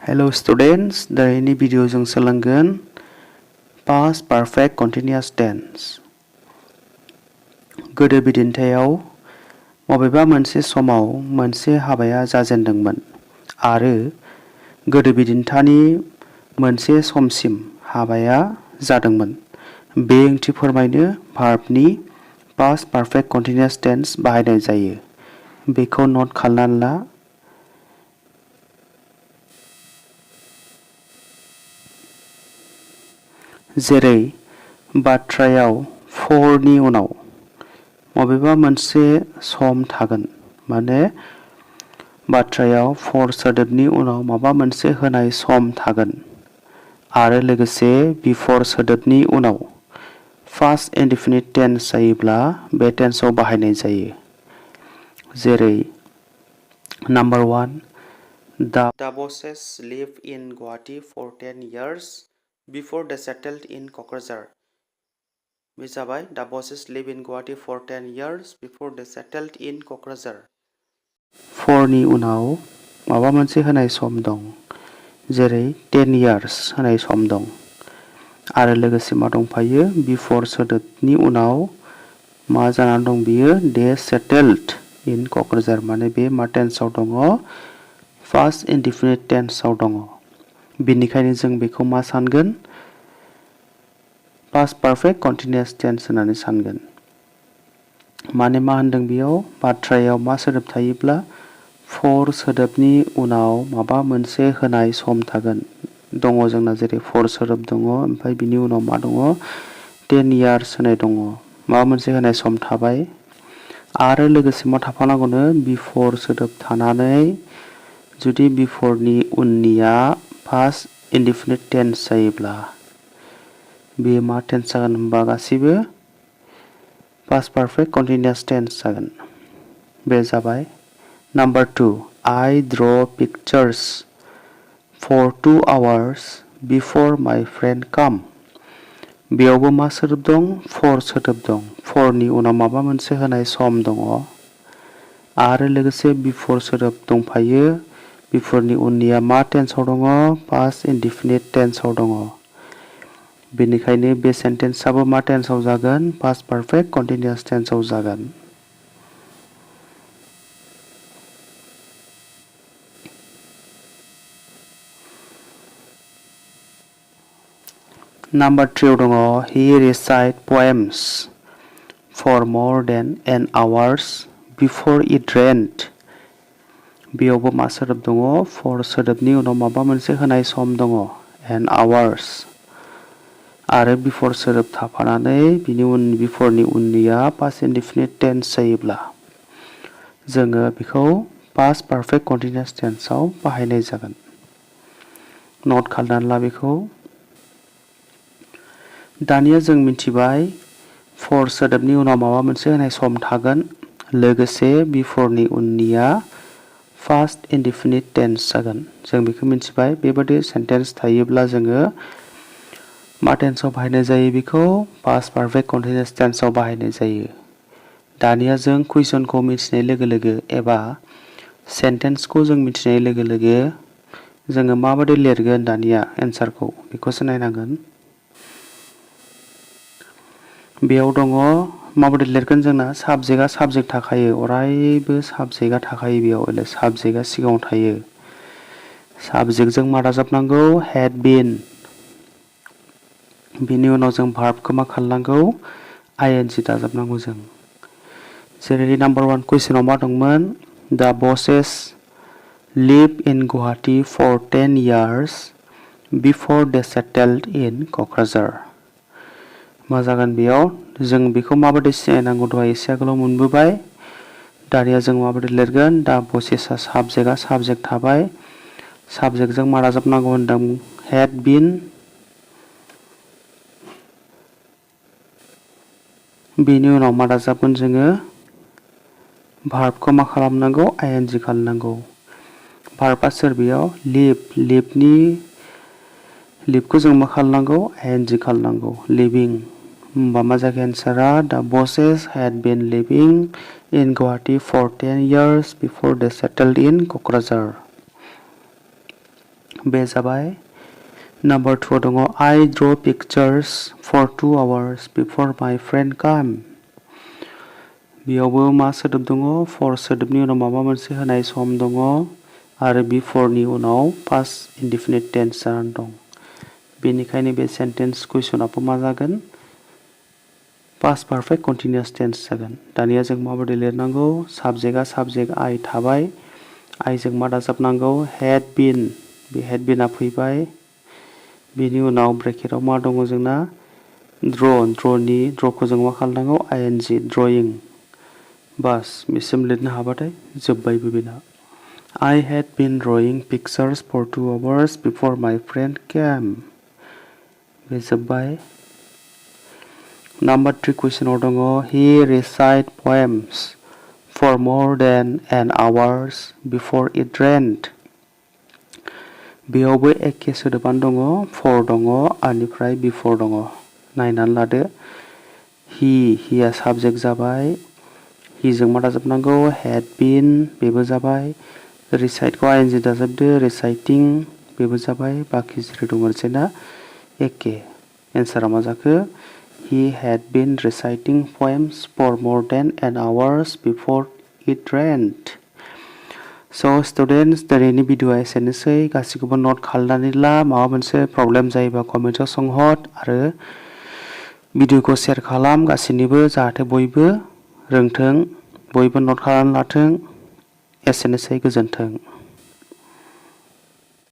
Hello students, दिनैनि video जों सोलोंगोन past perfect continuous tense। गोदो बिदिन्थायाव बबेबा मोनसे समाव मोनसे हाबाया जाजेनदोंमोन आरो गोदो बिदिन्थानि मोनसे समसिम हाबाया जादोंमोन। बे ओंथि फोरमायनो भार्बनि past perfect continuous tense बाहायनाय जायो। बेखौ नोट खालामनानै ला। जेरै बाथ्रायाव फरनि उनाव बबेबा मोनसे सम थागोन, माने बाथ्रायाव फर सोदोबनि उनाव माबा मोनसे होनाय सम थागोन आरो लोगोसे बिफोर सोदोबनि उनाव फार्स्ट इनडेफिनिट टेन्स जायोब्ला बे टेन्सआव बाहायनाय जायो। जेरै number 1 The bosses lived in Guwahati for 10 years before they settled in Cochrane। बे जाबाय The bosses lived in Guwahati for 10 years before they settled in Cochrane। फरनि उनाव माबा मोनसे होनाय सम दं, जेरै 10 years होनाय सम दं आरो लोगोसे मा दंफायो बिफोर सोदोबनि उनाव मा जानानै दं बियो they settled in Cochrane, माने बे मा टेन्सआव दङ फार्स्ट इनडेफिनिट टेन्सआव दङ। बेनिखायनो जों बेखौ मा सानगोन पास्ट पारफेक्ट कन्टिनिउस टेन्स होननानै सानगोन। माने मा होनदों बेयाव बाथ्रायाव मा सोदोब थायोब्ला फर सोदोबनि उनाव माबा मोनसे होनाय सम थागोन। दङ जोंना जेरै फर सोदोब दङ, ओमफ्राय बिनि उनाव मा दङ 10 years होनाय दङ, माबा मोनसे होनाय सम थाबाय आरो लोगोसे मा थाफानांगौनो बिफोर सोदोब थानानै जुदि बिफोरनि उननिया फार्स्ट इनडेफिनिट टेन्स जायोब्ला बेयो मा टेन्स जागोन होनबा गासिबो पास्ट पारफेक्ट कन्टिनिउस टेन्स जागोन। बे जाबाय number 2 I draw pictures for 2 hours before my friend come। बेयावबो मा सोदोब दं फर सोदोब दं, फरनि उनाव माबा मोनसे होनाय सम दङ आरो लोगोसे बिफोर सोदोब दंफायो। बिफोरनि उननिया मा टेन्सआव दङ पास्ट इनडेफिनिट टेन्सआव दङ। बेनिखायनो बे सेन्टेन्सआबो मा टेन्सआव जागोन पास्ट पारफेक्ट कन्टिनिउस टेन्सआव जागोन। नाम्बार 3 दङ he recite poems for more than an hours before it rained। बेयावबो मा सोदोब दङ फर सोदोबनि उनाव माबा मोनसे होनाय सम दङ an hours आरो बिफोर सोदोब थाफानानै बिफोरनि उननिया पास्ट इनडेफिनिट टेन्स जायोब्ला जोङो बेखौ पास्ट पारफेक्ट कन्टिनिउस टेन्सआव बाहायनाय जागोन। नोट खालामनानै ला बेखौ। दानिया जों मिथिबाय फर सोदोबनि उनाव माबा मोनसे होनाय सम थागोन, लोगोसे बिफोरनि उननिया फार्स्ट इनडेफिनिट टेन्स जागोन। जों बेखौ मिथिबाय। बेबादि सेन्टेन्स थायोब्ला जोङो मा टेन्सआव बाहायनाय जायो बेखौ पास्ट पारफेक्ट कन्टिनिउस टेन्सआव बाहायनाय जायो। दानिया जों कुइसनखौ मिथिनाय लोगो लोगो एबा सेन्टेन्सखौ जों मिथिनाय लोगो लोगो जोङो माबादि लिरगोन दानिया एन्सारखौ बेखौसो नायनांगोन। बेयाव दङ माबादि लिरगोन जोंना साबजेक्टआ साबजेक्ट थाखायो, अरायबो साबजेक्टआ थाखायो बेयाव साबजेक्टआ सिगाङाव थायो। साबजेक्टजों मा दाजाबनांगौ had been। बिनि उनाव जों भार्बखौ मा खालामनांगौ ing दाजाबनांगौ जों। जेरै नाम्बार 1 कुइसनाव मा दंमोन the bosses lived in Guwahati for 10 years before they settled in Cochrane। मा जागोन बेयाव जों बेखौ माबादि सिनायनांगौ दहाय एसे आगोलाव मोनबोबाय। दानिया जों माबादि लिरगोन दा बसेसआ साबजेक्टआ साबजेक्ट थाबाय, साबजेक्टजों मा दाजाबनांगौ होनदों had been। बेनि उनाव मा दाजाबगोन जोङो भार्बखौ मा खालामनांगौ ing खालामनांगौ। भार्बआ सोर बेयाव लिभखौ जों मा खालामनांगौ ing खालामनांगौ लिभिं। होमबा मा जागोन एन्सारा the bosses had been living in Guwahati for 10 years before they settled in Cochrane। बे जाबाय Number 2 दङ I draw pictures for 2 hours before my friend came. बेयावबो मा सोदोब दङ for सोदोबनि उनाव माबा मोनसे होनाय सम दङ आरो beforeनि उनाव past indefinite tense जानानै दं। बेनिखायनो बे सेन्टेन्स कुइसनाबो मा जागोन past perfect continuous tense जागोन। दानिया जों माबोरै लिरनांगौ साबजेक्टआ साबजेक्ट I थाबाय I जों मा दाजाबनांगौ had been बे had beenआ फैबाय बेनि उनाव ब्रेकेटआव मा दङ जोंना ड्र'खौ जों मा खालामनांगौ ing drawing बास बिसिम लिरनो हाबाथाय जोब्बायबो बेना I had been drawing pictures for 2 hours before my friend came. बे जोब्बाय Number 3 कुइसनाव दङ He recite poems for more than an hour before it rained. बेयावबो एखे सोदोबानो दङ for दङ आनिफ्राय before दङ नायनानै लादो heआ साबजेक्ट जाबाय he जों मा दाजाबनांगौ had been बेबो जाबाय reciteखौ ing दाजाबदो reciting बेबो जाबाय बाखि जेरै दङ ओरैना एखे एन्सारा मा जाखो He had been reciting poems for more than an hour before it rained. So students दिनैनि भिडिअ'आ एसेनोसै गासिखौबो नोट खालामनानै ला माबा मोनसे प्रब्लेम जायोबा कमेन्टआव सोंहर आरो भिडिअ'खौ शेयार खालाम गासिनिबो जाहाथे बयबो रोंथों बयबो नोट खालामनानै लाथों एसेनोसै गोजोन्थों।